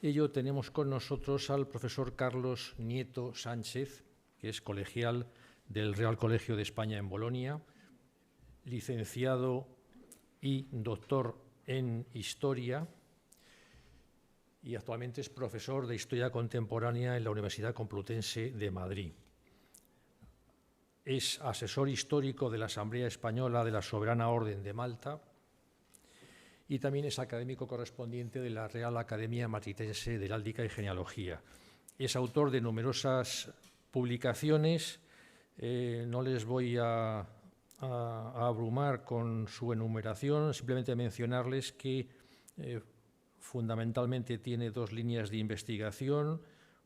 ello tenemos con nosotros al profesor Carlos Nieto Sánchez, que es colegial del Real Colegio de España en Bolonia, licenciado y doctor en Historia, y actualmente es profesor de Historia Contemporánea en la Universidad Complutense de Madrid. Es asesor histórico de la Asamblea Española de la Soberana Orden de Malta y también es académico correspondiente de la Real Academia Matritense de Heráldica y Genealogía. Es autor de numerosas publicaciones. No les voy a abrumar con su enumeración, simplemente mencionarles que fundamentalmente tiene dos líneas de investigación.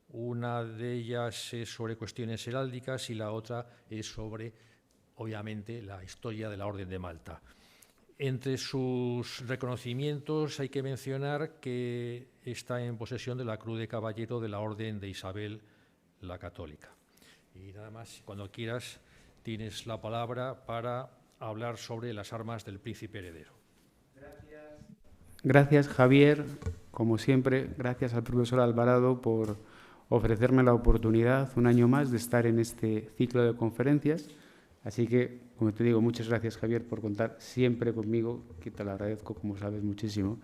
Una de ellas es sobre cuestiones heráldicas y la otra es sobre, obviamente, la historia de la Orden de Malta. Entre sus reconocimientos hay que mencionar que está en posesión de la Cruz de Caballero de la Orden de Isabel la Católica. Y nada más, cuando quieras, tienes la palabra para hablar sobre las armas del príncipe heredero. Gracias, Javier. Como siempre, gracias al profesor Alvarado por ofrecerme la oportunidad un año más de estar en este ciclo de conferencias. Así que, como te digo, muchas gracias, Javier, por contar siempre conmigo, que te lo agradezco, como sabes, muchísimo.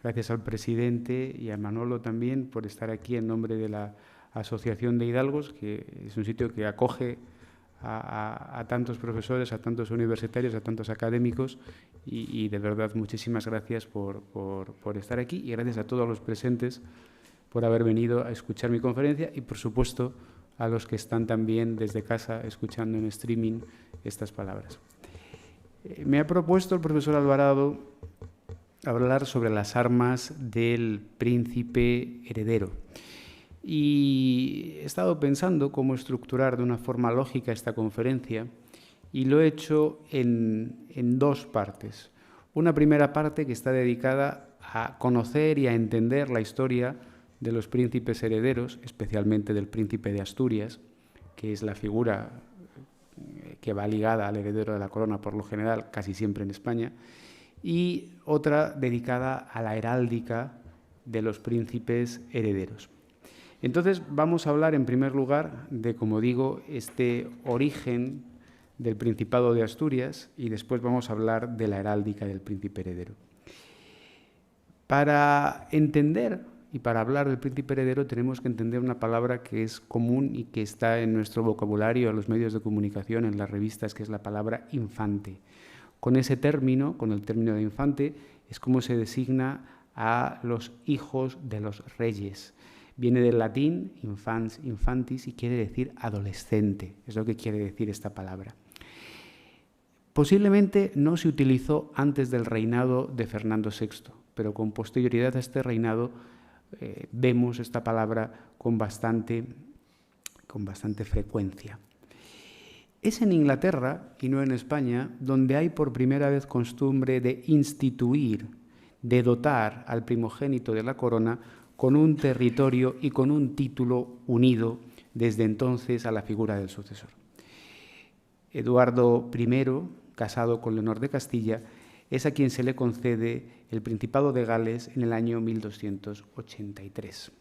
Gracias al presidente y a Manolo también por estar aquí en nombre de la Asociación de Hidalgos, que es un sitio que acoge a tantos profesores, a tantos universitarios, a tantos académicos y de verdad muchísimas gracias por estar aquí y gracias a todos los presentes por haber venido a escuchar mi conferencia y, por supuesto, a los que están también desde casa escuchando en streaming estas palabras. Me ha propuesto el profesor Alvarado hablar sobre las armas del príncipe heredero. Y he estado pensando cómo estructurar de una forma lógica esta conferencia y lo he hecho en dos partes. Una primera parte que está dedicada a conocer y a entender la historia de los príncipes herederos, especialmente del príncipe de Asturias, que es la figura que va ligada al heredero de la corona por lo general, casi siempre en España, y otra dedicada a la heráldica de los príncipes herederos. Entonces vamos a hablar en primer lugar de, como digo, este origen del Principado de Asturias y después vamos a hablar de la heráldica del príncipe heredero. Para entender y para hablar del príncipe heredero tenemos que entender una palabra que es común y que está en nuestro vocabulario, en los medios de comunicación, en las revistas, que es la palabra infante. Con ese término, con el término de infante, es como se designa a los hijos de los reyes. Viene del latín infans, infantis, y quiere decir adolescente. Es lo que quiere decir esta palabra. Posiblemente no se utilizó antes del reinado de Fernando VI, pero con posterioridad a este reinado vemos esta palabra con bastante frecuencia. Es en Inglaterra, y no en España, donde hay por primera vez costumbre de instituir, de dotar al primogénito de la corona con un territorio y con un título unido desde entonces a la figura del sucesor. Eduardo I, casado con Leonor de Castilla, es a quien se le concede el Principado de Gales en el año 1283.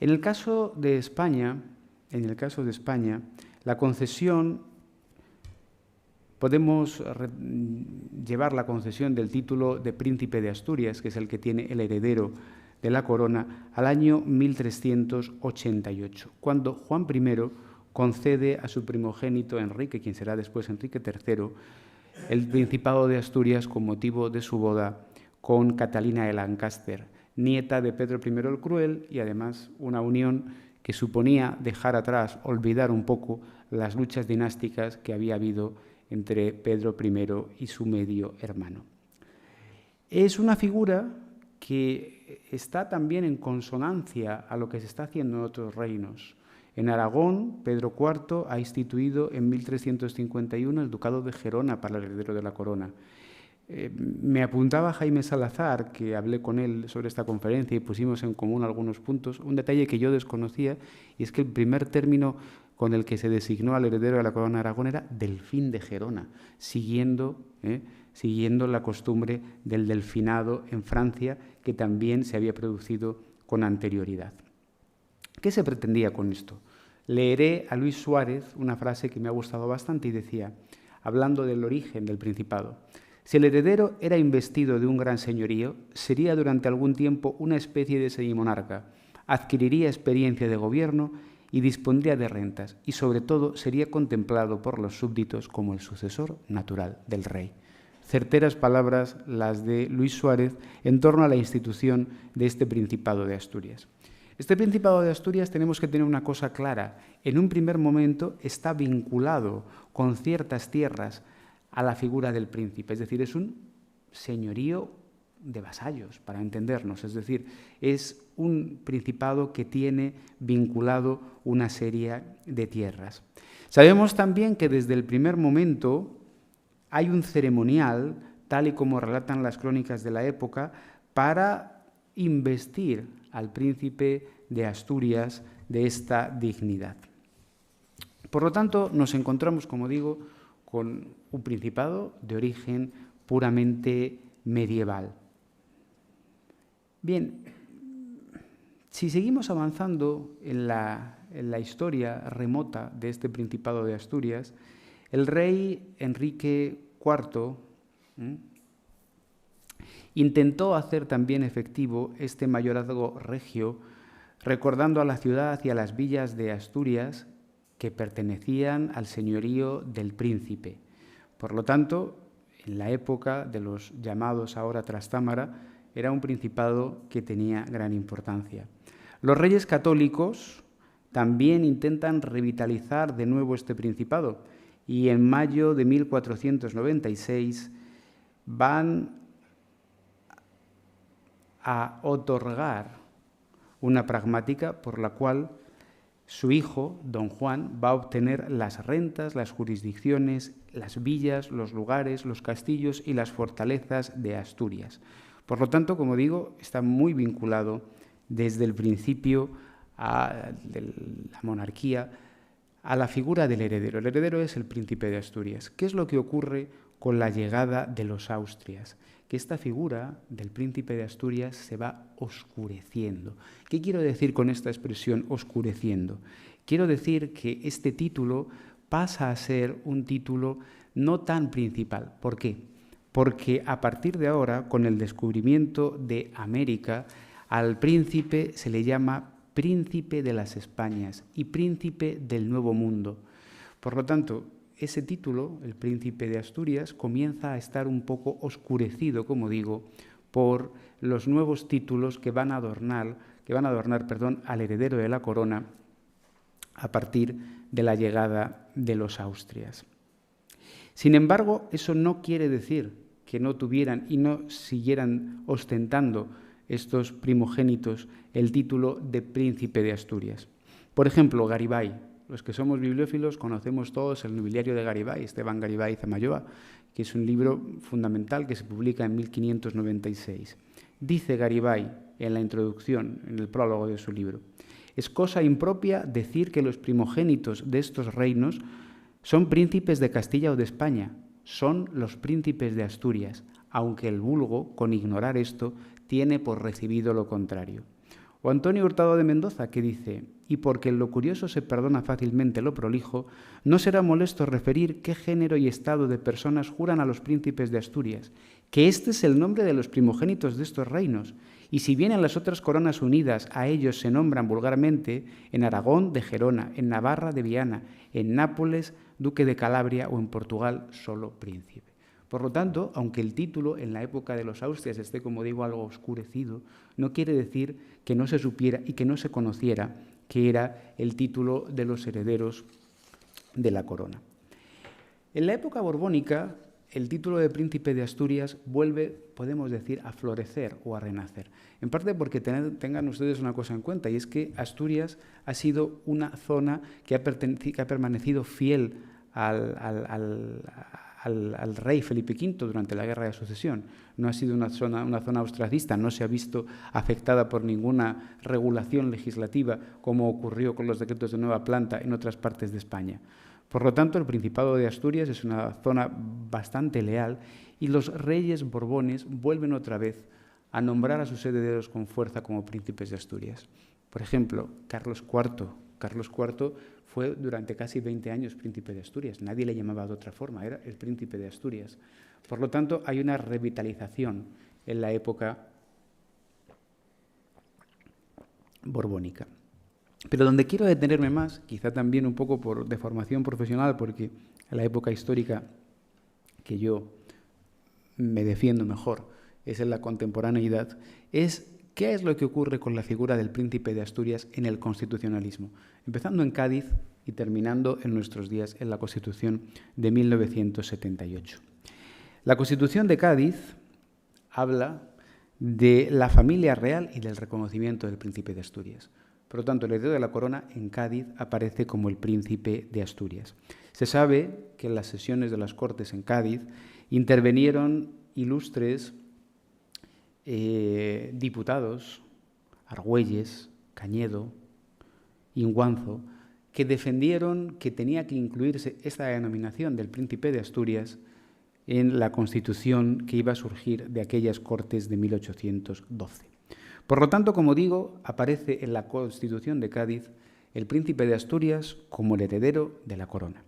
En el caso de España, la concesión, podemos llevar la concesión del título de Príncipe de Asturias, que es el que tiene el heredero de la corona, al año 1388, cuando Juan I concede a su primogénito Enrique, quien será después Enrique III, el Principado de Asturias con motivo de su boda con Catalina de Lancaster, nieta de Pedro I el Cruel, y además una unión que suponía dejar atrás, olvidar un poco las luchas dinásticas que había habido entre Pedro I y su medio hermano. Es una figura que está también en consonancia a lo que se está haciendo en otros reinos. En Aragón, Pedro IV ha instituido en 1351 el Ducado de Gerona para el heredero de la corona. Me apuntaba Jaime Salazar, que hablé con él sobre esta conferencia y pusimos en común algunos puntos, un detalle que yo desconocía, y es que el primer término con el que se designó al heredero de la corona de Aragón era Delfín de Gerona, siguiendo siguiendo la costumbre del delfinado en Francia, que también se había producido con anterioridad. ¿Qué se pretendía con esto? Leeré a Luis Suárez una frase que me ha gustado bastante y decía, hablando del origen del Principado: si el heredero era investido de un gran señorío, sería durante algún tiempo una especie de semimonarca, adquiriría experiencia de gobierno y dispondría de rentas, y sobre todo sería contemplado por los súbditos como el sucesor natural del rey. Certeras palabras las de Luis Suárez en torno a la institución de este Principado de Asturias. Este Principado de Asturias tenemos que tener una cosa clara. En un primer momento está vinculado con ciertas tierras a la figura del príncipe, es decir, es un señorío de vasallos, para entendernos, es decir, es un principado que tiene vinculado una serie de tierras. Sabemos también que desde el primer momento hay un ceremonial, tal y como relatan las crónicas de la época, para investir al príncipe de Asturias de esta dignidad. Por lo tanto, nos encontramos, como digo, con un principado de origen puramente medieval. Bien, si seguimos avanzando en la historia remota de este Principado de Asturias, el rey Enrique IV intentó hacer también efectivo este mayorazgo regio, recordando a la ciudad y a las villas de Asturias que pertenecían al señorío del príncipe. Por lo tanto, en la época de los llamados ahora Trastámara, era un principado que tenía gran importancia. Los reyes católicos también intentan revitalizar de nuevo este principado y en mayo de 1496 van a otorgar una pragmática por la cual su hijo, don Juan, va a obtener las rentas, las jurisdicciones, las villas, los lugares, los castillos y las fortalezas de Asturias. Por lo tanto, como digo, está muy vinculado desde el principio de la monarquía a la figura del heredero. El heredero es el príncipe de Asturias. ¿Qué es lo que ocurre con la llegada de los Austrias? Que esta figura del príncipe de Asturias se va oscureciendo. ¿Qué quiero decir con esta expresión oscureciendo? Quiero decir que este título pasa a ser un título no tan principal. ¿Por qué? Porque a partir de ahora, con el descubrimiento de América, al príncipe se le llama príncipe de las Españas y príncipe del Nuevo Mundo. Por lo tanto, ese título, el príncipe de Asturias, comienza a estar un poco oscurecido, como digo, por los nuevos títulos que van a adornar, al heredero de la corona a partir de la llegada de los Austrias. Sin embargo, eso no quiere decir que no tuvieran y no siguieran ostentando estos primogénitos el título de príncipe de Asturias. Por ejemplo, Garibay. Los que somos bibliófilos conocemos todos el nobiliario de Garibay, Esteban Garibay Zamayoa, que es un libro fundamental que se publica en 1596. Dice Garibay en la introducción, en el prólogo de su libro: es cosa impropia decir que los primogénitos de estos reinos son príncipes de Castilla o de España, son los príncipes de Asturias, aunque el vulgo, con ignorar esto, tiene por recibido lo contrario. O Antonio Hurtado de Mendoza, que dice: y porque en lo curioso se perdona fácilmente lo prolijo, no será molesto referir qué género y estado de personas juran a los príncipes de Asturias, que este es el nombre de los primogénitos de estos reinos, y si bien en las otras coronas unidas a ellos se nombran vulgarmente, en Aragón de Gerona, en Navarra de Viana, en Nápoles duque de Calabria o en Portugal solo príncipe. Por lo tanto, aunque el título en la época de los Austrias esté, como digo, algo oscurecido, no quiere decir que no se supiera y que no se conociera que era el título de los herederos de la corona. En la época borbónica, el título de príncipe de Asturias vuelve, podemos decir, a florecer o a renacer. En parte porque tengan ustedes una cosa en cuenta, y es que Asturias ha sido una zona que ha permanecido fiel al rey Felipe V durante la Guerra de Sucesión. No ha sido una zona austracista, no se ha visto afectada por ninguna regulación legislativa como ocurrió con los decretos de nueva planta en otras partes de España. Por lo tanto, el Principado de Asturias es una zona bastante leal y los reyes borbones vuelven otra vez a nombrar a sus herederos con fuerza como príncipes de Asturias. Por ejemplo, Carlos IV. Carlos IV fue durante casi 20 años príncipe de Asturias. Nadie le llamaba de otra forma, era el príncipe de Asturias. Por lo tanto, hay una revitalización en la época borbónica. Pero donde quiero detenerme más, quizá también un poco por deformación profesional, porque en la época histórica que yo me defiendo mejor es en la contemporaneidad, es qué es lo que ocurre con la figura del príncipe de Asturias en el constitucionalismo, empezando en Cádiz y terminando en nuestros días en la Constitución de 1978. La Constitución de Cádiz habla de la familia real y del reconocimiento del príncipe de Asturias. Por lo tanto, el heredero de la corona en Cádiz aparece como el príncipe de Asturias. Se sabe que en las sesiones de las Cortes en Cádiz intervinieron ilustres diputados, Argüelles, Cañedo, Inguanzo, que defendieron que tenía que incluirse esta denominación del príncipe de Asturias en la Constitución que iba a surgir de aquellas Cortes de 1812. Por lo tanto, como digo, aparece en la Constitución de Cádiz el príncipe de Asturias como el heredero de la corona.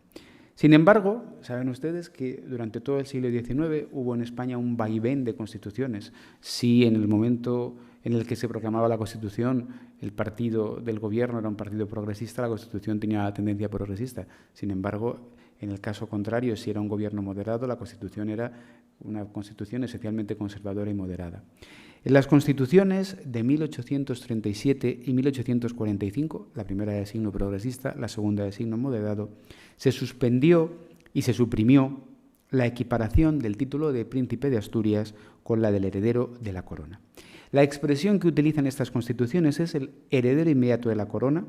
Sin embargo, saben ustedes que durante todo el siglo XIX hubo en España un vaivén de constituciones. Si en el momento en el que se proclamaba la Constitución el partido del gobierno era un partido progresista, la Constitución tenía la tendencia progresista. Sin embargo, en el caso contrario, si era un gobierno moderado, la Constitución era una constitución esencialmente conservadora y moderada. En las constituciones de 1837 y 1845, la primera de signo progresista, la segunda de signo moderado, se suspendió y se suprimió la equiparación del título de príncipe de Asturias con la del heredero de la corona. La expresión que utilizan estas constituciones es el heredero inmediato de la corona,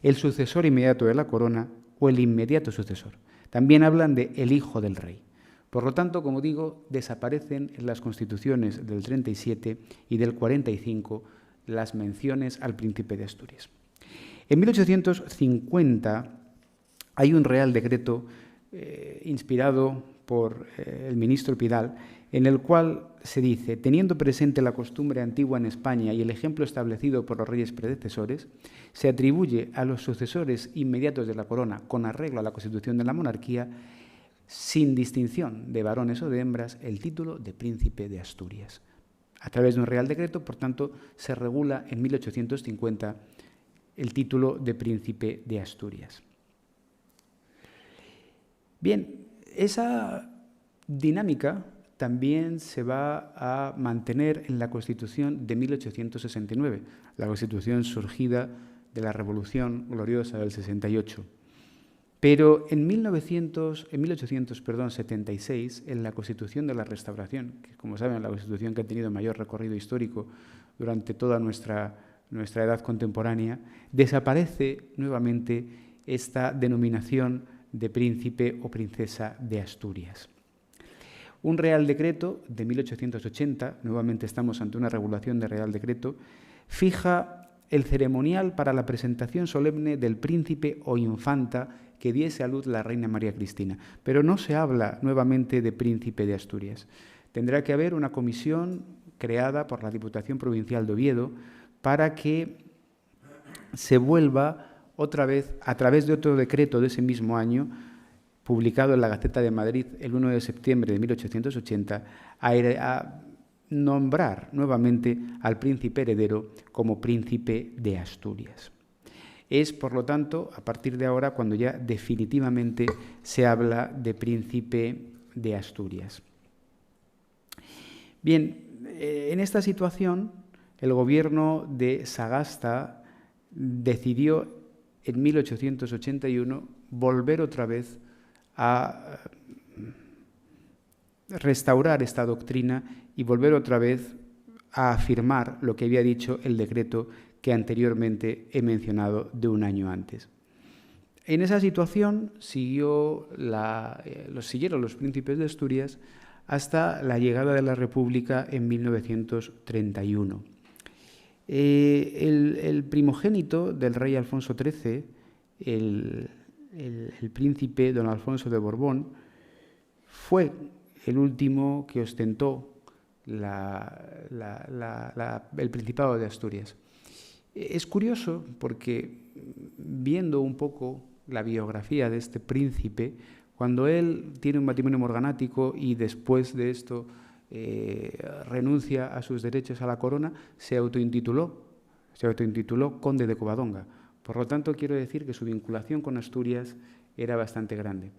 el sucesor inmediato de la corona o el inmediato sucesor. También hablan de el hijo del rey. Por lo tanto, como digo, desaparecen en las constituciones del 37 y del 45 las menciones al príncipe de Asturias. En 1850 hay un Real Decreto inspirado por el ministro Pidal, en el cual se dice, teniendo presente la costumbre antigua en España y el ejemplo establecido por los reyes predecesores, se atribuye a los sucesores inmediatos de la corona, con arreglo a la Constitución de la monarquía, sin distinción de varones o de hembras, el título de príncipe de Asturias. A través de un Real Decreto, por tanto, se regula en 1850 el título de príncipe de Asturias. Bien, esa dinámica también se va a mantener en la Constitución de 1869, la Constitución surgida de la Revolución Gloriosa del 68. Pero en 1876, en la Constitución de la Restauración, que como saben, la Constitución que ha tenido mayor recorrido histórico durante toda nuestra edad contemporánea, desaparece nuevamente esta denominación de príncipe o princesa de Asturias. Un Real Decreto de 1880, nuevamente estamos ante una regulación de Real Decreto, fija el ceremonial para la presentación solemne del príncipe o infanta que diese a luz la reina María Cristina. Pero no se habla nuevamente de príncipe de Asturias. Tendrá que haber una comisión creada por la Diputación Provincial de Oviedo para que se vuelva otra vez, a través de otro decreto de ese mismo año, publicado en la Gaceta de Madrid el 1 de septiembre de 1880, a nombrar nuevamente al príncipe heredero como príncipe de Asturias. Es, por lo tanto, a partir de ahora cuando ya definitivamente se habla de príncipe de Asturias. Bien, en esta situación el gobierno de Sagasta decidió en 1881 volver otra vez a restaurar esta doctrina y volver otra vez a afirmar lo que había dicho el decreto que anteriormente he mencionado de un año antes. En esa situación siguieron los príncipes de Asturias hasta la llegada de la República en 1931. El primogénito del rey Alfonso XIII, el el príncipe don Alfonso de Borbón fue el último que ostentó el Principado de Asturias. Es curioso porque, viendo un poco la biografía de este príncipe, cuando él tiene un matrimonio morganático y después de esto renuncia a sus derechos a la corona, se autointituló conde de Covadonga. Por lo tanto, quiero decir que su vinculación con Asturias era bastante grande.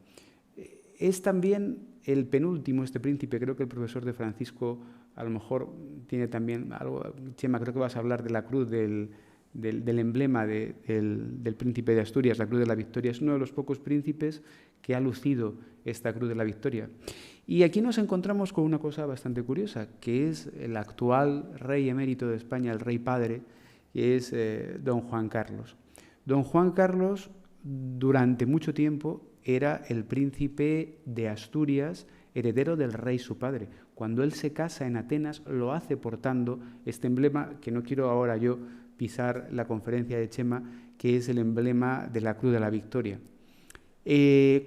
Es también el penúltimo, este príncipe. Creo que el profesor de Francisco a lo mejor tiene también algo. Chema, creo que vas a hablar de la cruz del emblema del príncipe de Asturias, la cruz de la Victoria. Es uno de los pocos príncipes que ha lucido esta cruz de la Victoria. Y aquí nos encontramos con una cosa bastante curiosa, que es el actual rey emérito de España, el rey padre, que es don Juan Carlos. Don Juan Carlos, durante mucho tiempo, era el príncipe de Asturias, heredero del rey su padre. Cuando él se casa en Atenas, lo hace portando este emblema, que no quiero ahora yo pisar la conferencia de Chema, que es el emblema de la Cruz de la Victoria.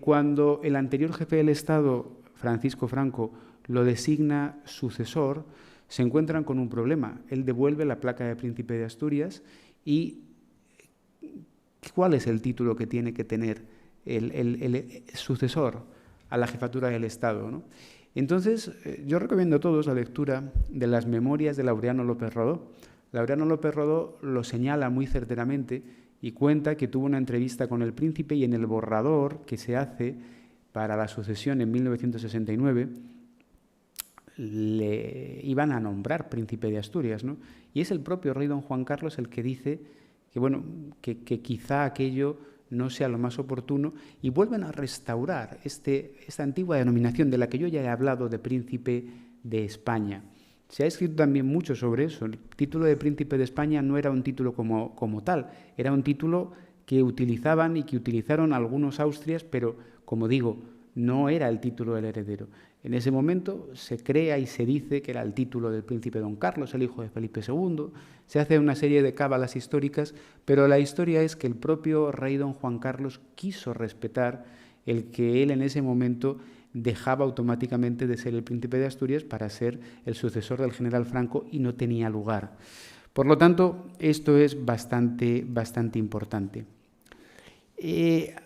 Cuando el anterior jefe del Estado, Francisco Franco, lo designa sucesor, se encuentran con un problema. Él devuelve la placa de príncipe de Asturias y ¿cuál es el título que tiene que tener el sucesor a la jefatura del Estado, ¿no? Entonces, yo recomiendo a todos la lectura de las memorias de Laureano López Rodó. Laureano López Rodó lo señala muy certeramente y cuenta que tuvo una entrevista con el príncipe y en el borrador que se hace para la sucesión en 1969 le iban a nombrar príncipe de Asturias, ¿no? Y es el propio rey don Juan Carlos el que dice que, bueno, que quizá aquello no sea lo más oportuno, y vuelven a restaurar esta antigua denominación de la que yo ya he hablado, de príncipe de España. Se ha escrito también mucho sobre eso. El título de príncipe de España no era un título como tal, era un título que utilizaban y que utilizaron algunos austrias, pero, como digo, no era el título del heredero. En ese momento se crea y se dice que era el título del príncipe don Carlos, el hijo de Felipe II. Se hace una serie de cábalas históricas, pero la historia es que el propio rey don Juan Carlos quiso respetar el que él en ese momento dejaba automáticamente de ser el príncipe de Asturias para ser el sucesor del general Franco, y no tenía lugar. Por lo tanto, esto es bastante importante.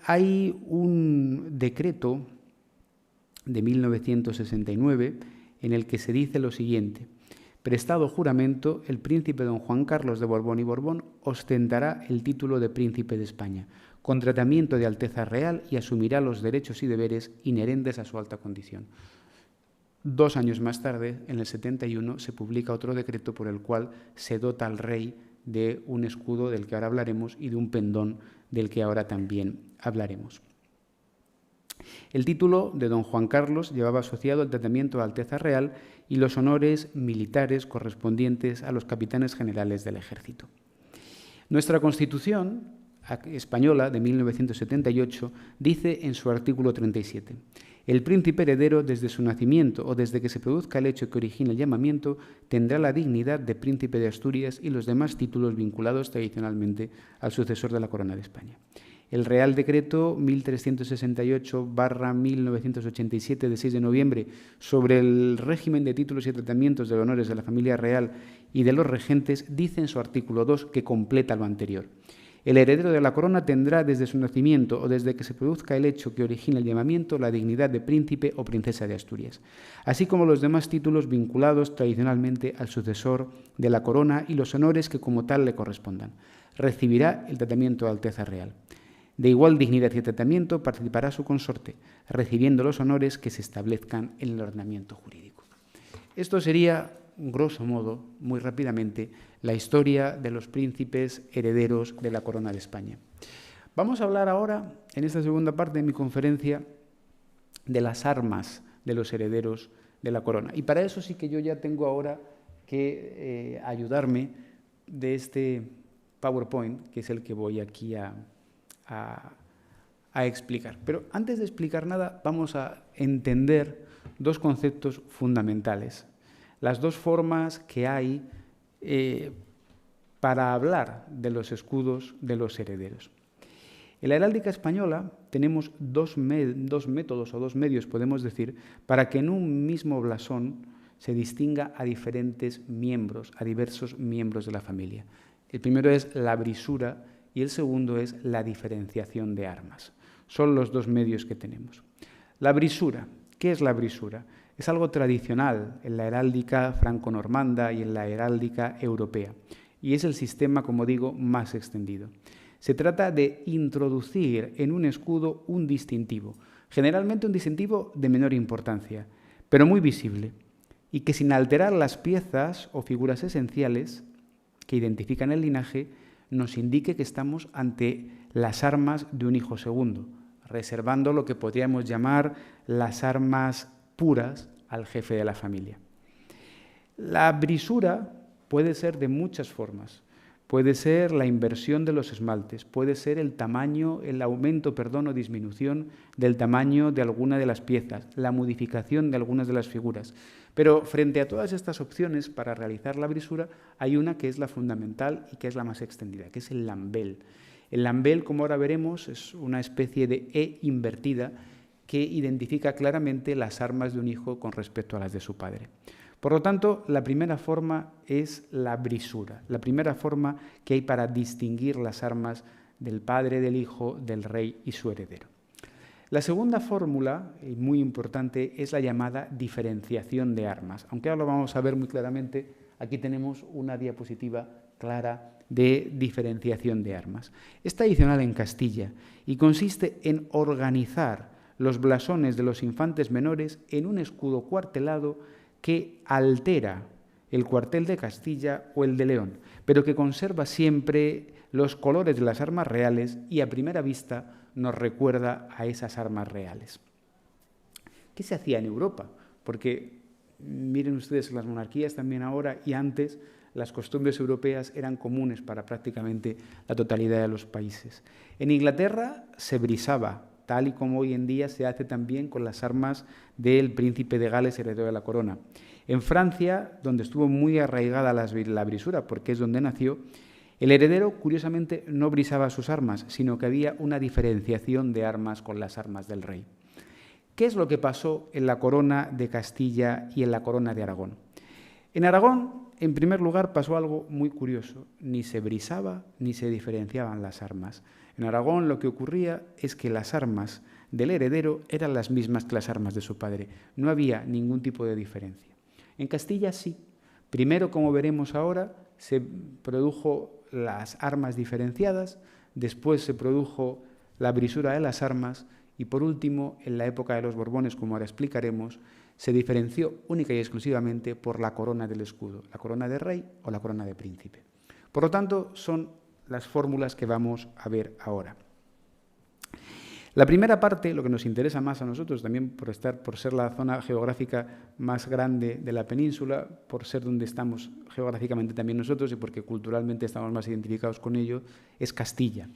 Hay un decreto de 1969 en el que se dice lo siguiente: prestado juramento, el príncipe don Juan Carlos de Borbón y Borbón ostentará el título de príncipe de España, con tratamiento de Alteza Real, y asumirá los derechos y deberes inherentes a su alta condición. 2 años más tarde, en el 71, se publica otro decreto por el cual se dota al rey de un escudo del que ahora hablaremos y de un pendón del que ahora también hablaremos. El título de don Juan Carlos llevaba asociado el tratamiento de Alteza Real y los honores militares correspondientes a los capitanes generales del ejército. Nuestra Constitución española de 1978 dice en su artículo 37: el príncipe heredero, desde su nacimiento o desde que se produzca el hecho que origine el llamamiento, tendrá la dignidad de príncipe de Asturias y los demás títulos vinculados tradicionalmente al sucesor de la corona de España. El Real Decreto 1368/1987 de 6 de noviembre sobre el régimen de títulos y tratamientos de honores de la familia real y de los regentes dice en su artículo 2 que completa lo anterior. El heredero de la corona tendrá desde su nacimiento o desde que se produzca el hecho que origine el llamamiento la dignidad de príncipe o princesa de Asturias, así como los demás títulos vinculados tradicionalmente al sucesor de la corona y los honores que como tal le correspondan. Recibirá el tratamiento de Alteza Real. De igual dignidad y tratamiento participará su consorte, recibiendo los honores que se establezcan en el ordenamiento jurídico. Esto sería, grosso modo, muy rápidamente, la historia de los príncipes herederos de la corona de España. Vamos a hablar ahora, en esta segunda parte de mi conferencia, de las armas de los herederos de la corona. Y para eso sí que yo ya tengo ahora que ayudarme de este PowerPoint, que es el que voy aquí a explicar. Pero antes de explicar nada, vamos a entender 2 conceptos fundamentales, las 2 formas que hay para hablar de los escudos de los herederos. En la heráldica española tenemos dos métodos o dos medios, podemos decir, para que en un mismo blasón se distinga a diferentes miembros, a diversos miembros de la familia. El primero es la brisura y el segundo es la diferenciación de armas. Son los dos medios que tenemos. La brisura. ¿Qué es la brisura? Es algo tradicional en la heráldica franco-normanda y en la heráldica europea, y es el sistema, como digo, más extendido. Se trata de introducir en un escudo un distintivo, generalmente un distintivo de menor importancia, pero muy visible, y que sin alterar las piezas o figuras esenciales que identifican el linaje, nos indique que estamos ante las armas de un hijo segundo, reservando lo que podríamos llamar las armas puras al jefe de la familia. La brisura puede ser de muchas formas. Puede ser la inversión de los esmaltes, puede ser el aumento o disminución del tamaño de alguna de las piezas, la modificación de algunas de las figuras. Pero frente a todas estas opciones para realizar la brisura, hay una que es la fundamental y que es la más extendida, que es el lambel. El lambel, como ahora veremos, es una especie de E invertida que identifica claramente las armas de un hijo con respecto a las de su padre. Por lo tanto, la primera forma es la brisura, la primera forma que hay para distinguir las armas del padre, del hijo, del rey y su heredero. La segunda fórmula, y muy importante, es la llamada diferenciación de armas. Aunque ahora lo vamos a ver muy claramente, aquí tenemos una diapositiva clara de diferenciación de armas. Es tradicional en Castilla y consiste en organizar los blasones de los infantes menores en un escudo cuartelado que altera el cuartel de Castilla o el de León, pero que conserva siempre los colores de las armas reales y a primera vista nos recuerda a esas armas reales. ¿Qué se hacía en Europa? Porque miren ustedes, las monarquías también ahora y antes, las costumbres europeas eran comunes para prácticamente la totalidad de los países. En Inglaterra se brisaba, tal y como hoy en día se hace también con las armas del príncipe de Gales, heredero de la corona. En Francia, donde estuvo muy arraigada la brisura, porque es donde nació, el heredero, curiosamente, no brisaba sus armas, sino que había una diferenciación de armas con las armas del rey. ¿Qué es lo que pasó en la corona de Castilla y en la corona de Aragón? En Aragón, en primer lugar, pasó algo muy curioso. Ni se brisaba ni se diferenciaban las armas. En Aragón lo que ocurría es que las armas del heredero eran las mismas que las armas de su padre. No había ningún tipo de diferencia. En Castilla sí. Primero, como veremos ahora, se produjo las armas diferenciadas, después se produjo la brisura de las armas y por último, en la época de los Borbones, como ahora explicaremos, se diferenció única y exclusivamente por la corona del escudo, la corona de rey o la corona de príncipe. Por lo tanto, son las fórmulas que vamos a ver ahora. La primera parte, lo que nos interesa más a nosotros, también por ser la zona geográfica más grande de la península, por ser donde estamos geográficamente también nosotros y porque culturalmente estamos más identificados con ello, es Castilla.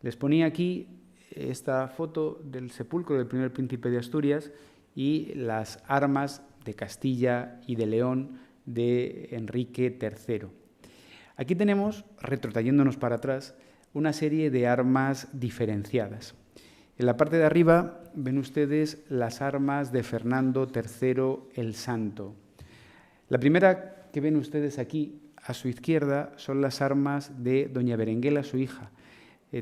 Les ponía aquí esta foto del sepulcro del primer príncipe de Asturias y las armas de Castilla y de León de Enrique III. Aquí tenemos, retrotrayéndonos para atrás, una serie de armas diferenciadas. En la parte de arriba ven ustedes las armas de Fernando III el Santo. La primera que ven ustedes aquí, a su izquierda, son las armas de doña Berenguela, su hija.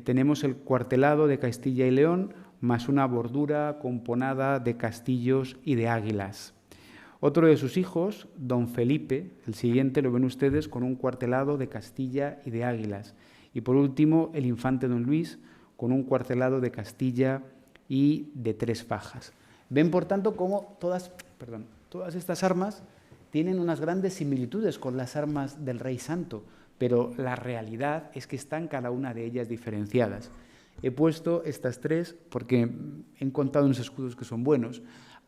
Tenemos el cuartelado de Castilla y León, más una bordura componada de castillos y de águilas. Otro de sus hijos, don Felipe, el siguiente lo ven ustedes con un cuartelado de Castilla y de águilas. Y por último, el infante don Luis, con un cuartelado de Castilla y de 3 fajas. Ven, por tanto, cómo todas estas armas tienen unas grandes similitudes con las armas del Rey Santo, pero la realidad es que están cada una de ellas diferenciadas. He puesto estas 3 porque he encontrado unos escudos que son buenos.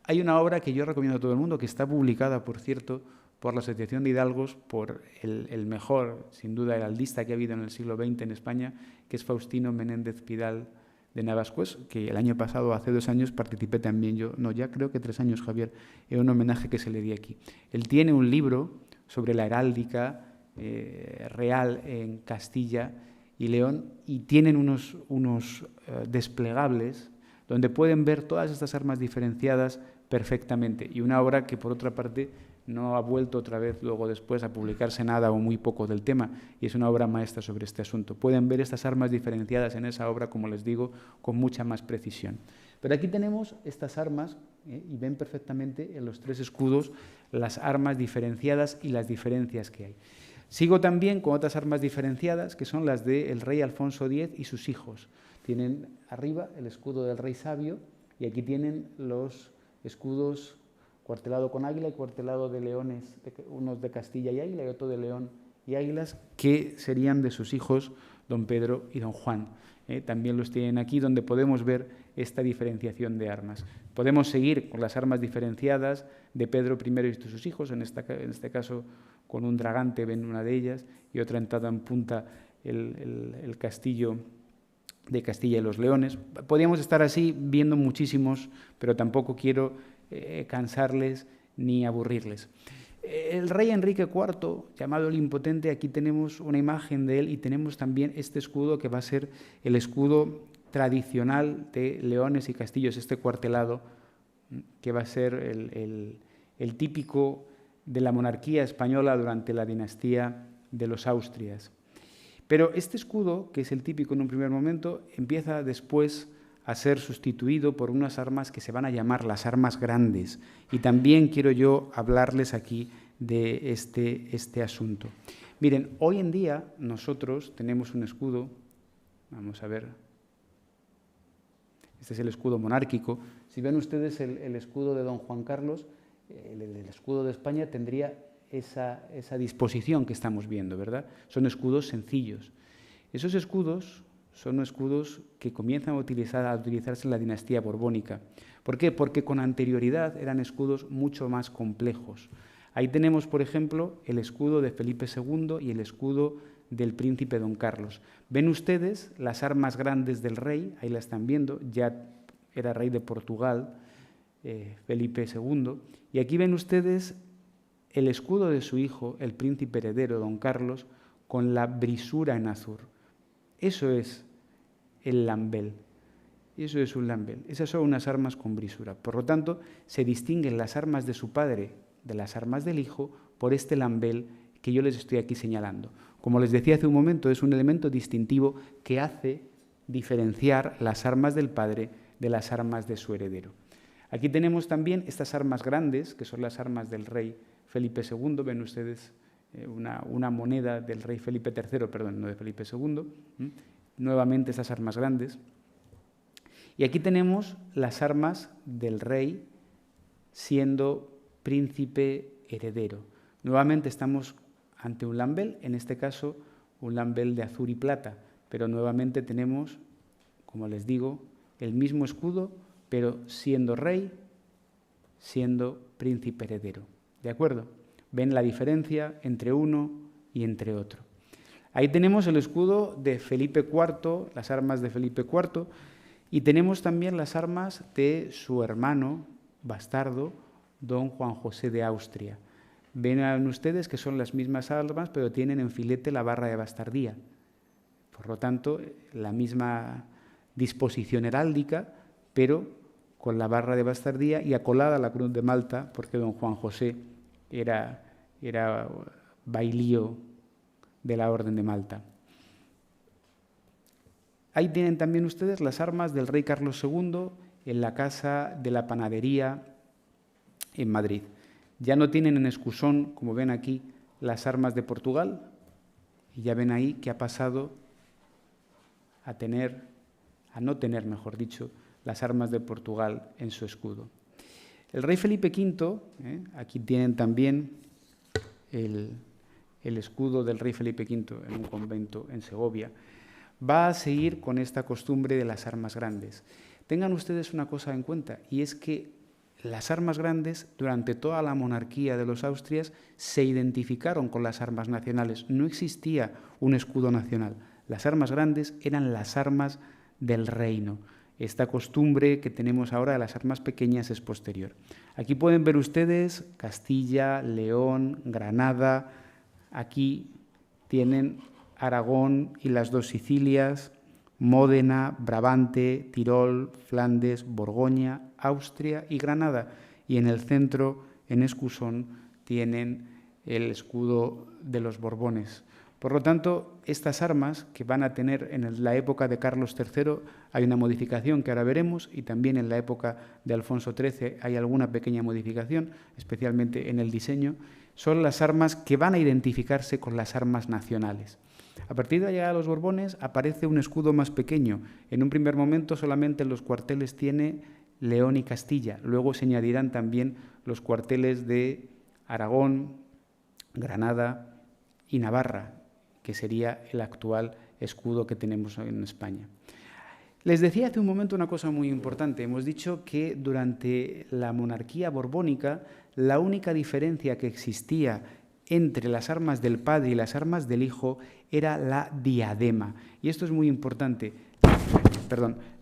Hay una obra que yo recomiendo a todo el mundo, que está publicada, por cierto, por la Asociación de Hidalgos, por el mejor, sin duda, heraldista que ha habido en el siglo XX en España, que es Faustino Menéndez Pidal de Navascués, que el año pasado, hace 2 años, participé también yo, no, ya creo que 3 años, Javier, en un homenaje que se le di aquí. Él tiene un libro sobre la heráldica real en Castilla y León, y tienen unos desplegables donde pueden ver todas estas armas diferenciadas perfectamente. Y una obra que, por otra parte, no ha vuelto otra vez luego después a publicarse nada o muy poco del tema, y es una obra maestra sobre este asunto. Pueden ver estas armas diferenciadas en esa obra, como les digo, con mucha más precisión. Pero aquí tenemos estas armas, y ven perfectamente en los tres escudos las armas diferenciadas y las diferencias que hay. Sigo también con otras armas diferenciadas, que son las del rey Alfonso X y sus hijos. Tienen arriba el escudo del rey sabio, y aquí tienen los escudos cuartelado con águila y cuartelado de leones, unos de Castilla y águila y otro de león y águilas, que serían de sus hijos don Pedro y don Juan. También los tienen aquí, donde podemos ver esta diferenciación de armas. Podemos seguir con las armas diferenciadas de Pedro I y de sus hijos, en este caso con un dragante, ven una de ellas, y otra entrada en punta el castillo de Castilla y los Leones. Podríamos estar así viendo muchísimos, pero tampoco quiero cansarles ni aburrirles. El rey Enrique IV, llamado el Impotente, aquí tenemos una imagen de él, y tenemos también este escudo que va a ser el escudo tradicional de leones y castillos, este cuartelado, que va a ser el típico de la monarquía española durante la dinastía de los Austrias. Pero este escudo, que es el típico en un primer momento, empieza después a ser sustituido por unas armas que se van a llamar las armas grandes. Y también quiero yo hablarles aquí de este asunto. Miren, hoy en día nosotros tenemos un escudo, vamos a ver, este es el escudo monárquico. Si ven ustedes el escudo de don Juan Carlos, el escudo de España tendría esa disposición que estamos viendo, ¿verdad? Son escudos sencillos. Esos escudos son escudos que comienzan a utilizarse en la dinastía borbónica. ¿Por qué? Porque con anterioridad eran escudos mucho más complejos. Ahí tenemos, por ejemplo, el escudo de Felipe II y el escudo del príncipe don Carlos. Ven ustedes las armas grandes del rey, ahí la están viendo, ya era rey de Portugal, Felipe II, y aquí ven ustedes el escudo de su hijo, el príncipe heredero don Carlos, con la brisura en azur. Eso es el lambel. Eso es un lambel. Esas son unas armas con brisura. Por lo tanto, se distinguen las armas de su padre de las armas del hijo por este lambel que yo les estoy aquí señalando. Como les decía hace un momento, es un elemento distintivo que hace diferenciar las armas del padre de las armas de su heredero. Aquí tenemos también estas armas grandes, que son las armas del rey Felipe II. Ven ustedes una moneda del rey Felipe III, perdón, no de Felipe II. Nuevamente estas armas grandes. Y aquí tenemos las armas del rey siendo príncipe heredero. Nuevamente estamos ante un lambel, en este caso un lambel de azur y plata, pero nuevamente tenemos, como les digo, el mismo escudo, pero siendo rey, siendo príncipe heredero. ¿De acuerdo? ¿Ven la diferencia entre uno y entre otro? Ahí tenemos el escudo de Felipe IV, las armas de Felipe IV, y tenemos también las armas de su hermano bastardo, don Juan José de Austria. Ven ustedes que son las mismas armas, pero tienen en filete la barra de bastardía. Por lo tanto, la misma disposición heráldica, pero con la barra de bastardía y acolada la cruz de Malta, porque don Juan José era bailío de la Orden de Malta. Ahí tienen también ustedes las armas del rey Carlos II en la Casa de la Panadería en Madrid. Ya no tienen en escusón, como ven aquí, las armas de Portugal, y ya ven ahí que ha pasado a no tener, mejor dicho, las armas de Portugal en su escudo. El rey Felipe V, aquí tienen también el escudo del rey Felipe V en un convento en Segovia, va a seguir con esta costumbre de las armas grandes. Tengan ustedes una cosa en cuenta, y es que las armas grandes, durante toda la monarquía de los Austrias, se identificaron con las armas nacionales. No existía un escudo nacional. Las armas grandes eran las armas del reino. Esta costumbre que tenemos ahora de las armas pequeñas es posterior. Aquí pueden ver ustedes Castilla, León, Granada. Aquí tienen Aragón y las dos Sicilias, Módena, Brabante, Tirol, Flandes, Borgoña, Austria y Granada. Y en el centro, en Escusón, tienen el escudo de los Borbones. Por lo tanto, estas armas que van a tener en la época de Carlos III, hay una modificación que ahora veremos, y también en la época de Alfonso XIII hay alguna pequeña modificación, especialmente en el diseño, son las armas que van a identificarse con las armas nacionales. A partir de la llegada de los Borbones aparece un escudo más pequeño. En un primer momento solamente en los cuarteles tiene León y Castilla. Luego se añadirán también los cuarteles de Aragón, Granada y Navarra, que sería el actual escudo que tenemos en España. Les decía hace un momento una cosa muy importante. Hemos dicho que durante la monarquía borbónica la única diferencia que existía entre las armas del padre y las armas del hijo era la diadema. Y esto es muy importante.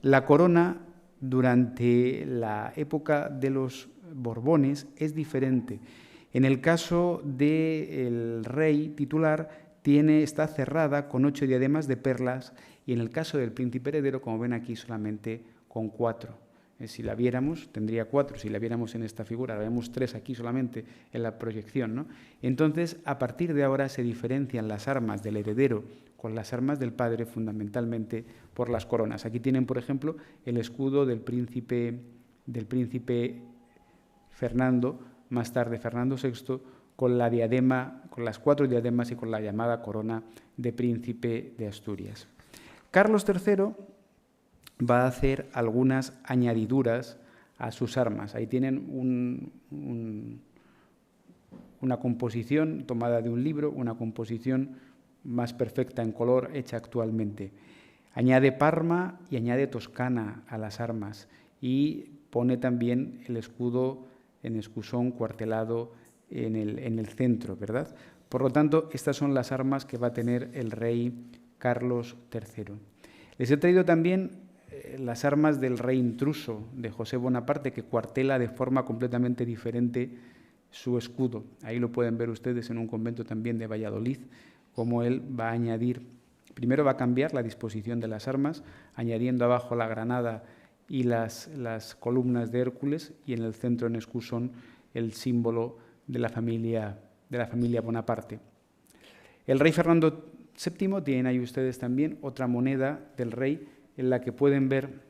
La corona durante la época de los Borbones es diferente. En el caso del rey titular está cerrada con 8 diademas de perlas, y en el caso del príncipe heredero, como ven aquí, solamente con 4. Si la viéramos, tendría 4. Si la viéramos en esta figura, la vemos 3 aquí solamente en la proyección, ¿no? Entonces, a partir de ahora se diferencian las armas del heredero con las armas del padre fundamentalmente por las coronas. Aquí tienen, por ejemplo, el escudo del príncipe Fernando, más tarde Fernando VI, con la diadema, con las 4 diademas y con la llamada corona de príncipe de Asturias. Carlos III va a hacer algunas añadiduras a sus armas. Ahí tienen una composición tomada de un libro, una composición más perfecta en color hecha actualmente. Añade Parma y añade Toscana a las armas y pone también el escudo en escusón cuartelado en el centro, ¿verdad? Por lo tanto, estas son las armas que va a tener el rey Carlos III. Les he traído también las armas del rey intruso, de José Bonaparte, que cuartela de forma completamente diferente su escudo. Ahí lo pueden ver ustedes en un convento también de Valladolid, cómo él va a añadir, primero va a cambiar la disposición de las armas, añadiendo abajo la granada y las columnas de Hércules, y en el centro, en escusón, el símbolo de la familia Bonaparte. El rey Fernando VII, tienen ahí ustedes también otra moneda del rey en la que pueden ver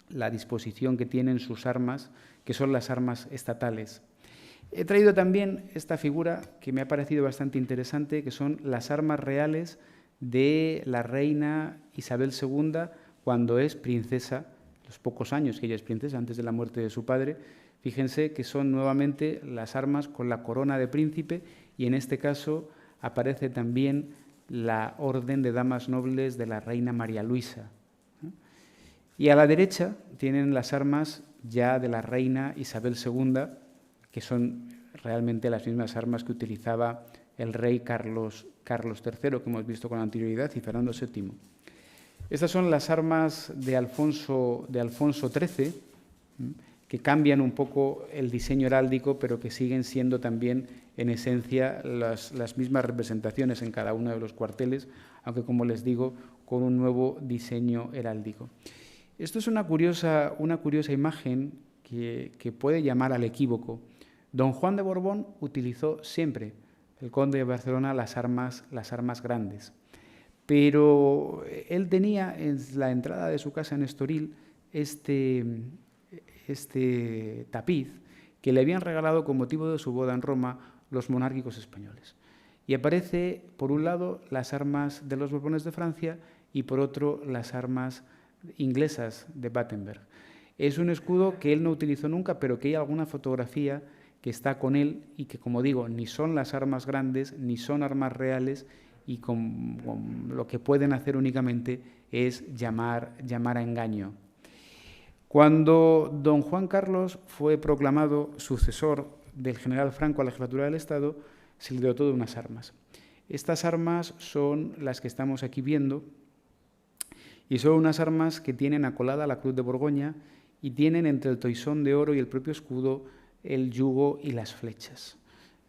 la disposición que tienen sus armas, que son las armas estatales. He traído también esta figura que me ha parecido bastante interesante, que son las armas reales de la reina Isabel II cuando es princesa, los pocos años que ella es princesa, antes de la muerte de su padre. Fíjense que son nuevamente las armas con la corona de príncipe, y en este caso aparece también la orden de damas nobles de la reina María Luisa. Y a la derecha tienen las armas ya de la reina Isabel II, que son realmente las mismas armas que utilizaba el rey Carlos III, que hemos visto con anterioridad, y Fernando VII. Estas son las armas de Alfonso XIII, que cambian un poco el diseño heráldico, pero que siguen siendo también, en esencia, las mismas representaciones en cada uno de los cuarteles, aunque, como les digo, con un nuevo diseño heráldico. Esto es una curiosa imagen que puede llamar al equívoco. Don Juan de Borbón utilizó siempre, el conde de Barcelona, las armas grandes, pero él tenía en la entrada de su casa en Estoril este tapiz que le habían regalado con motivo de su boda en Roma los monárquicos españoles. Y aparece, por un lado, las armas de los Borbones de Francia y, por otro, las armas inglesas de Battenberg. Es un escudo que él no utilizó nunca, pero que hay alguna fotografía que está con él y que, como digo, ni son las armas grandes, ni son armas reales, y con lo que pueden hacer únicamente es llamar a engaño. Cuando don Juan Carlos fue proclamado sucesor del general Franco a la jefatura del Estado, se le dotó de unas armas. Estas armas son las que estamos aquí viendo, y son unas armas que tienen acolada la cruz de Borgoña y tienen entre el toisón de oro y el propio escudo el yugo y las flechas.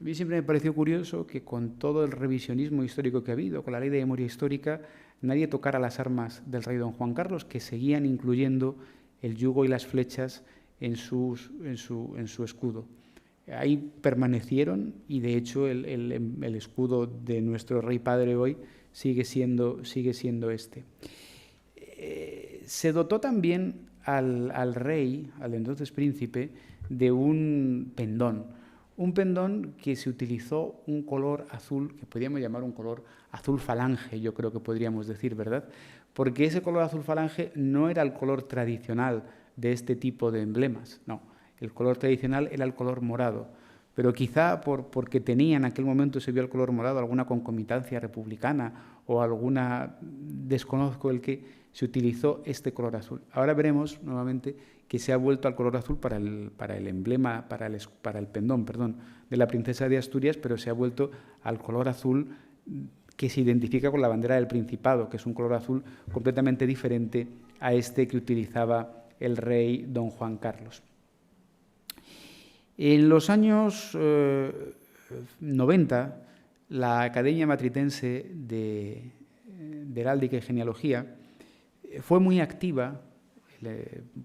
A mí siempre me pareció curioso que con todo el revisionismo histórico que ha habido, con la ley de memoria histórica, nadie tocara las armas del rey don Juan Carlos, que seguían incluyendo el yugo y las flechas en su escudo. Ahí permanecieron y de hecho el escudo de nuestro rey padre hoy sigue siendo este. Se dotó también al rey, al entonces príncipe, de un pendón que se utilizó un color azul, que podríamos llamar un color azul falange, yo creo que podríamos decir, ¿verdad? Porque ese color azul falange no era el color tradicional de este tipo de emblemas, no. El color tradicional era el color morado, pero quizá porque tenía en aquel momento, se vio el color morado, alguna concomitancia republicana o alguna, desconozco el qué, se utilizó este color azul. Ahora veremos nuevamente que se ha vuelto al color azul para el emblema, para el pendón, perdón, de la princesa de Asturias, pero se ha vuelto al color azul que se identifica con la bandera del Principado, que es un color azul completamente diferente a este que utilizaba el rey don Juan Carlos. En los años 90, la Academia Matritense de Heráldica y Genealogía fue muy activa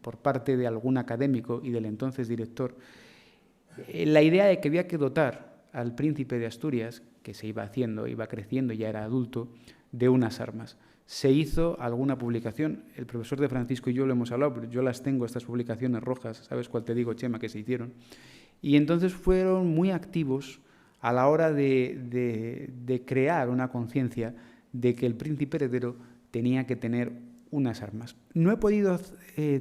por parte de algún académico y del entonces director la idea de que había que dotar al príncipe de Asturias, que se iba haciendo, iba creciendo, ya era adulto, de unas armas. Se hizo alguna publicación, el profesor de Francisco y yo lo hemos hablado, pero yo las tengo, estas publicaciones rojas, ¿sabes cuál te digo, Chema, que se hicieron? Y entonces fueron muy activos a la hora de crear una conciencia de que el príncipe heredero tenía que tener unas armas. No he podido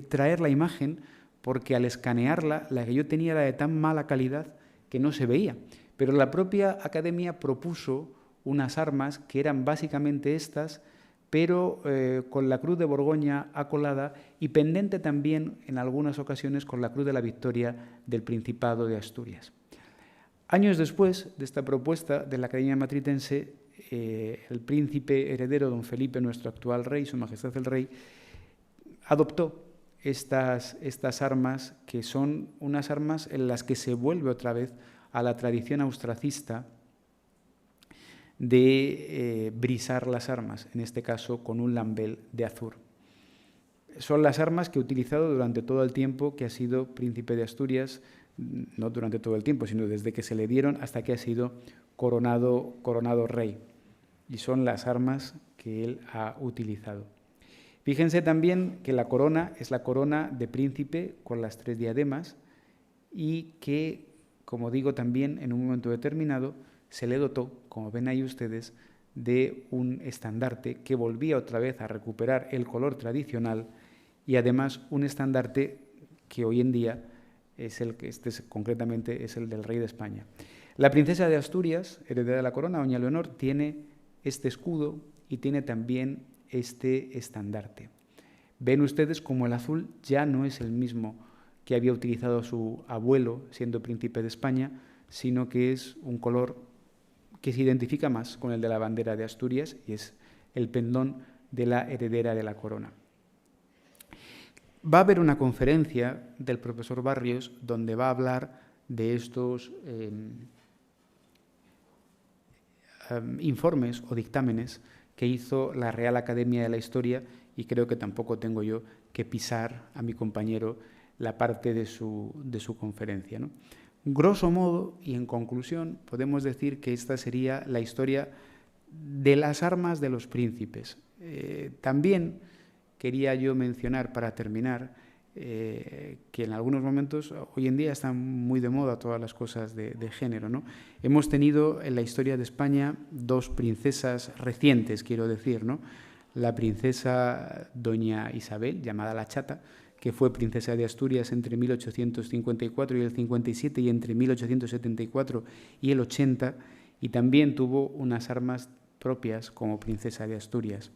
traer la imagen porque al escanearla, la que yo tenía era de tan mala calidad que no se veía. Pero la propia Academia propuso unas armas que eran básicamente estas, pero con la cruz de Borgoña acolada y pendente también en algunas ocasiones con la cruz de la Victoria del Principado de Asturias. Años después de esta propuesta de la Academia Matritense, el príncipe heredero don Felipe, nuestro actual rey, su majestad el rey, adoptó estas armas, que son unas armas en las que se vuelve otra vez a la tradición austracista de brisar las armas, en este caso con un lambel de azur. Son las armas que he utilizado durante todo el tiempo que ha sido príncipe de Asturias, no durante todo el tiempo, sino desde que se le dieron hasta que ha sido coronado rey. Y son las armas que él ha utilizado. Fíjense también que la corona es la corona de príncipe con las 3 diademas y que, como digo también, en un momento determinado se le dotó, como ven ahí ustedes, de un estandarte que volvía otra vez a recuperar el color tradicional y además un estandarte que hoy en día es el que concretamente es el del rey de España. La princesa de Asturias, heredera de la corona, doña Leonor, tiene este escudo y tiene también este estandarte. Ven ustedes como el azul ya no es el mismo que había utilizado su abuelo siendo príncipe de España, sino que es un color que se identifica más con el de la bandera de Asturias y es el pendón de la heredera de la corona. Va a haber una conferencia del profesor Barrios donde va a hablar de estos informes o dictámenes que hizo la Real Academia de la Historia y creo que tampoco tengo yo que pisar a mi compañero la parte de su conferencia, ¿no? Grosso modo y en conclusión podemos decir que esta sería la historia de las armas de los príncipes. También quería yo mencionar para terminar que en algunos momentos, hoy en día están muy de moda todas las cosas de género, ¿no? Hemos tenido en la historia de España 2 princesas recientes, quiero decir, ¿no? La princesa doña Isabel, llamada la Chata, que fue princesa de Asturias entre 1854 y el 57 y entre 1874 y el 80, y también tuvo unas armas propias como princesa de Asturias.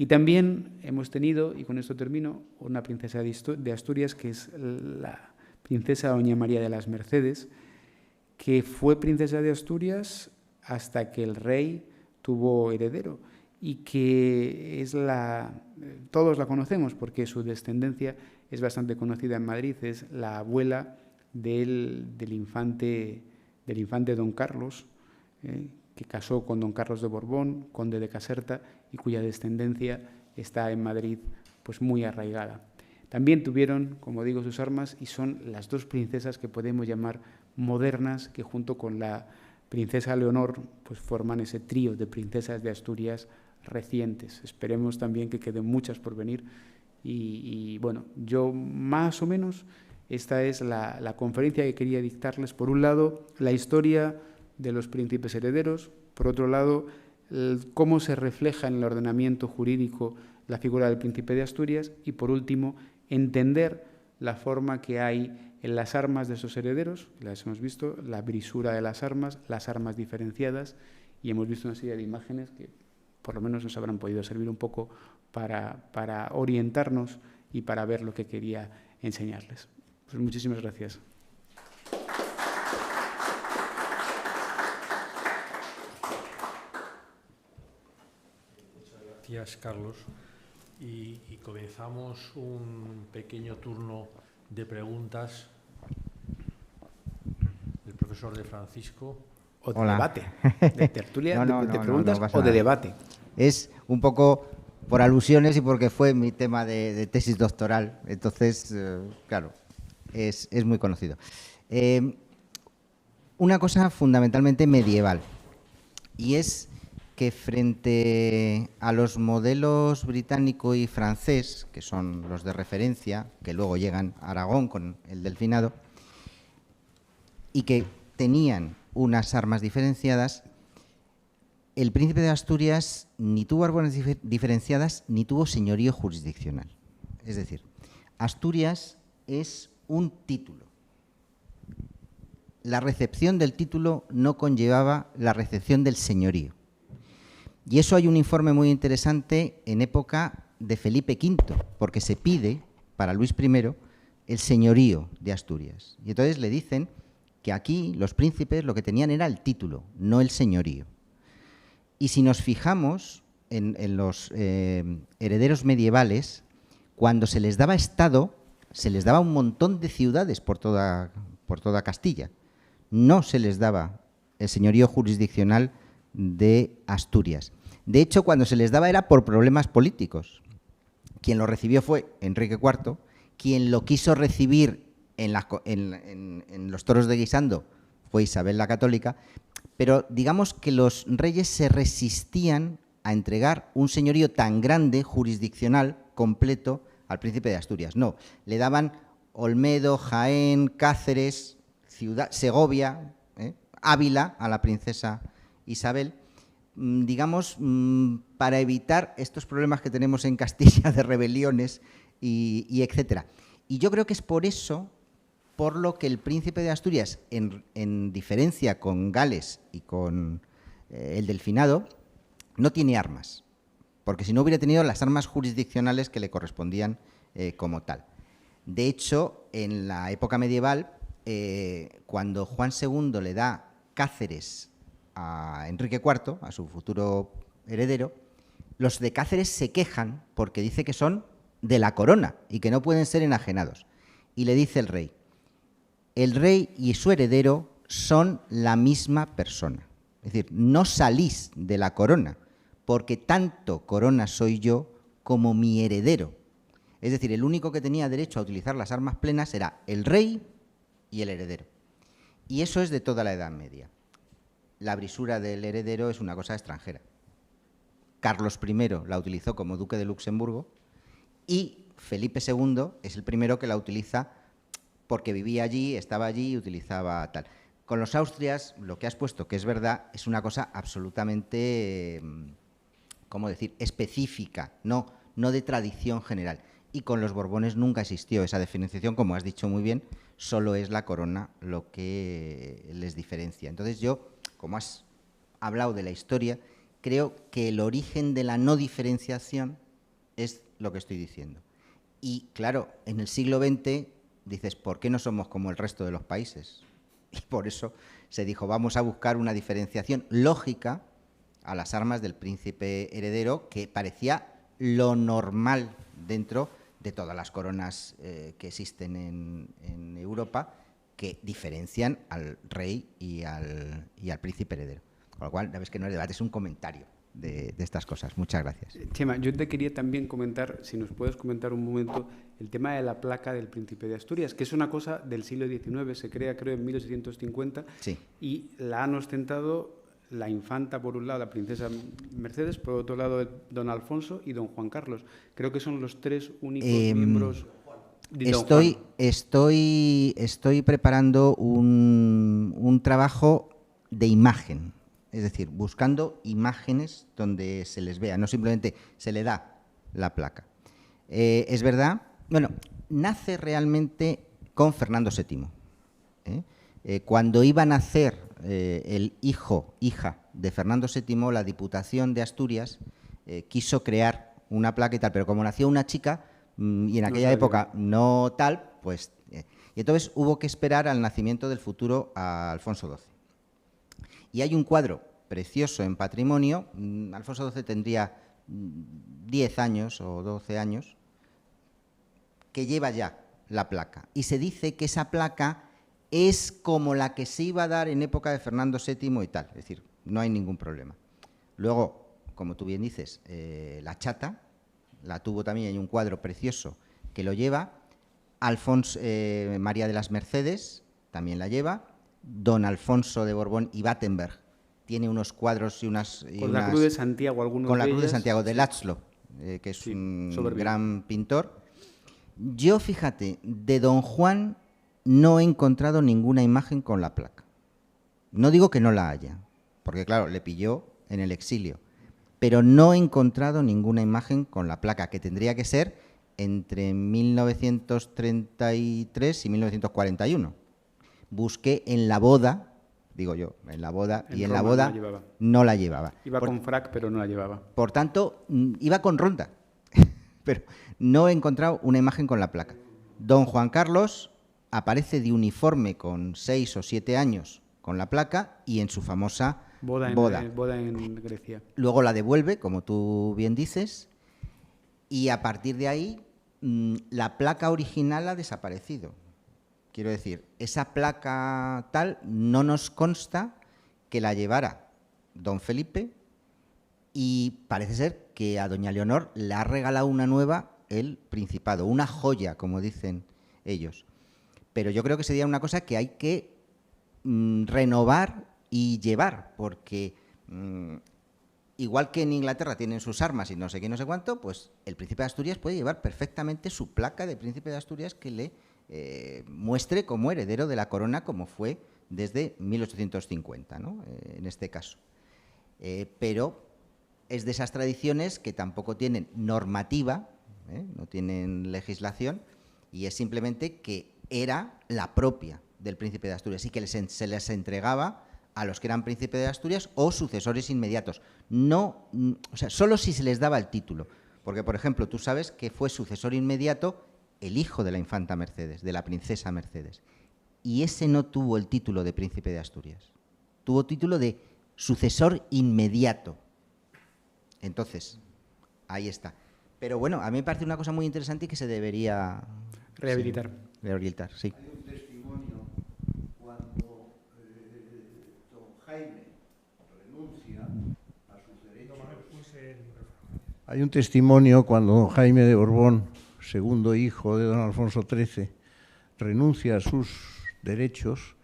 Y también hemos tenido, y con esto termino, una princesa de Asturias que es la princesa doña María de las Mercedes, que fue princesa de Asturias hasta que el rey tuvo heredero y que es todos la conocemos porque su descendencia es bastante conocida en Madrid, es la abuela del infante del infante don Carlos, que casó con don Carlos de Borbón, conde de Caserta, y cuya descendencia está en Madrid pues muy arraigada. También tuvieron, como digo, sus armas, y son las dos princesas que podemos llamar modernas, que junto con la princesa Leonor pues forman ese trío de princesas de Asturias recientes. Esperemos también que queden muchas por venir. Y bueno, yo más o menos esta es la conferencia que quería dictarles. Por un lado, la historia de los príncipes herederos. Por otro lado, cómo se refleja en el ordenamiento jurídico la figura del príncipe de Asturias. Y por último, entender la forma que hay en las armas de esos herederos. Las hemos visto, la brisura de las armas diferenciadas, y hemos visto una serie de imágenes que por lo menos nos habrán podido servir un poco para orientarnos y para ver lo que quería enseñarles. Pues muchísimas gracias. Muchas gracias, Carlos. Y comenzamos un pequeño turno de preguntas. El profesor de Francisco. O de debate, de tertulia, de preguntas o de debate. Es un poco por alusiones y porque fue mi tema de tesis doctoral. Entonces, claro, es muy conocido. Una cosa fundamentalmente medieval, y es que frente a los modelos británico y francés, que son los de referencia, que luego llegan a Aragón con el Delfinado, y que tenían unas armas diferenciadas, el príncipe de Asturias ni tuvo armas diferenciadas ni tuvo señorío jurisdiccional. Es decir, Asturias es un título. La recepción del título no conllevaba la recepción del señorío. Y eso hay un informe muy interesante en época de Felipe V, porque se pide para Luis I el señorío de Asturias. Y entonces le dicen que aquí los príncipes lo que tenían era el título, no el señorío. Y si nos fijamos en los herederos medievales, cuando se les daba estado, se les daba un montón de ciudades por toda Castilla. No se les daba el señorío jurisdiccional de Asturias. De hecho, cuando se les daba era por problemas políticos. Quien lo recibió fue Enrique IV, quien lo quiso recibir en los toros de Guisando fue Isabel la Católica, pero digamos que los reyes se resistían a entregar un señorío tan grande, jurisdiccional, completo, al príncipe de Asturias. No, le daban Olmedo, Jaén, Cáceres, Segovia, Ávila a la princesa Isabel, digamos, para evitar estos problemas que tenemos en Castilla de rebeliones y etcétera. Y yo creo que es por eso por lo que el príncipe de Asturias, en diferencia con Gales y con el Delfinado, no tiene armas, porque si no hubiera tenido las armas jurisdiccionales que le correspondían como tal. De hecho, en la época medieval, cuando Juan II le da Cáceres a Enrique IV, a su futuro heredero, los de Cáceres se quejan porque dice que son de la corona y que no pueden ser enajenados. Y le dice el rey y su heredero son la misma persona. Es decir, no salís de la corona, porque tanto corona soy yo como mi heredero. Es decir, el único que tenía derecho a utilizar las armas plenas era el rey y el heredero. Y eso es de toda la Edad Media. La brisura del heredero es una cosa extranjera. Carlos I la utilizó como duque de Luxemburgo y Felipe II es el primero que la utiliza porque vivía allí, estaba allí y utilizaba tal. Con los Austrias, lo que has puesto, que es verdad, es una cosa absolutamente, ¿cómo decir?, específica, no de tradición general. Y con los Borbones nunca existió esa diferenciación, como has dicho muy bien, solo es la corona lo que les diferencia. Entonces yo, como has hablado de la historia, creo que el origen de la no diferenciación es lo que estoy diciendo. Y claro, en el siglo XX dices, ¿por qué no somos como el resto de los países? Y por eso se dijo, vamos a buscar una diferenciación lógica a las armas del príncipe heredero, que parecía lo normal dentro de todas las coronas que existen en Europa, que diferencian al rey y al príncipe heredero. Con lo cual, ya ves que no es debate, es un comentario de estas cosas. Muchas gracias. Chema, yo te quería también comentar, si nos puedes comentar un momento, el tema de la placa del Príncipe de Asturias, que es una cosa del siglo XIX, se crea creo en 1850, sí. Y la han ostentado la infanta por un lado, la princesa Mercedes, por otro lado don Alfonso y don Juan Carlos. Creo que son los tres únicos miembros. Estoy preparando un trabajo de imagen, es decir, buscando imágenes donde se les vea, no simplemente se le da la placa. Es verdad, bueno, nace realmente con Fernando VII. Cuando iba a nacer el hija de Fernando VII, la Diputación de Asturias quiso crear una placa y tal, pero como nació una chica y en aquella época no tal, pues... y entonces hubo que esperar al nacimiento del futuro a Alfonso XII. Y hay un cuadro precioso en patrimonio, Alfonso XII tendría 10 años o 12 años, que lleva ya la placa. Y se dice que esa placa es como la que se iba a dar en época de Fernando VII y tal, es decir, no hay ningún problema. Luego, como tú bien dices, la chata, la tuvo también, hay un cuadro precioso que lo lleva, María de las Mercedes también la lleva, don Alfonso de Borbón y Battenberg tiene unos cuadros y unas... Con la Cruz de Santiago, algunos con la de Cruz de ellas, Santiago, de sí. Látzlo, que es un soberbio. gran pintor. Yo, fíjate, de don Juan no he encontrado ninguna imagen con la placa. No digo que no la haya, porque claro, le pilló en el exilio, pero no he encontrado ninguna imagen con la placa, que tendría que ser entre 1933 y 1941. Busqué en la boda, digo yo, en la boda, y en la boda no la llevaba. Iba con frac, pero no la llevaba. Por tanto, iba con ronda, pero no he encontrado una imagen con la placa. Don Juan Carlos aparece de uniforme con 6 o 7 años con la placa y en su famosa boda en Grecia. Luego la devuelve, como tú bien dices, y a partir de ahí la placa original ha desaparecido. Quiero decir, esa placa tal no nos consta que la llevara don Felipe y parece ser que a doña Leonor le ha regalado una nueva el Principado, una joya, como dicen ellos. Pero yo creo que sería una cosa que hay que renovar y llevar, porque igual que en Inglaterra tienen sus armas y no sé qué, no sé cuánto, pues el Príncipe de Asturias puede llevar perfectamente su placa de Príncipe de Asturias que le muestre como heredero de la corona, como fue desde 1850, ¿no? En este caso. Pero es de esas tradiciones que tampoco tienen normativa, no tienen legislación, y es simplemente que era la propia del Príncipe de Asturias y que se les entregaba a los que eran Príncipe de Asturias o sucesores inmediatos. No, o sea, solo si se les daba el título. Porque, por ejemplo, tú sabes que fue sucesor inmediato el hijo de la infanta Mercedes, de la princesa Mercedes. Y ese no tuvo el título de Príncipe de Asturias. Tuvo título de sucesor inmediato. Entonces, ahí está. Pero bueno, a mí me parece una cosa muy interesante y que se debería... Rehabilitar. Sí, rehabilitar, sí. Hay un testimonio cuando don Jaime renuncia a sus derechos. Hay un testimonio cuando don Jaime de Borbón, segundo hijo de don Alfonso XIII, renuncia a sus derechos,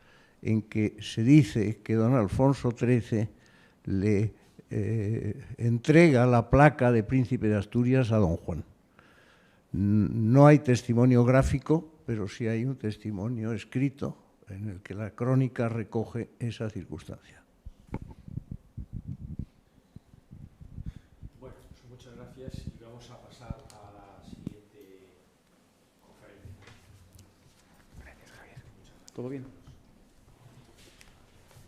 en que se dice que don Alfonso XIII le entrega la placa de Príncipe de Asturias a don Juan. No hay testimonio gráfico, pero sí hay un testimonio escrito en el que la crónica recoge esa circunstancia. Bueno, pues muchas gracias y vamos a pasar a la siguiente conferencia. Gracias, Javier. ¿Todo bien?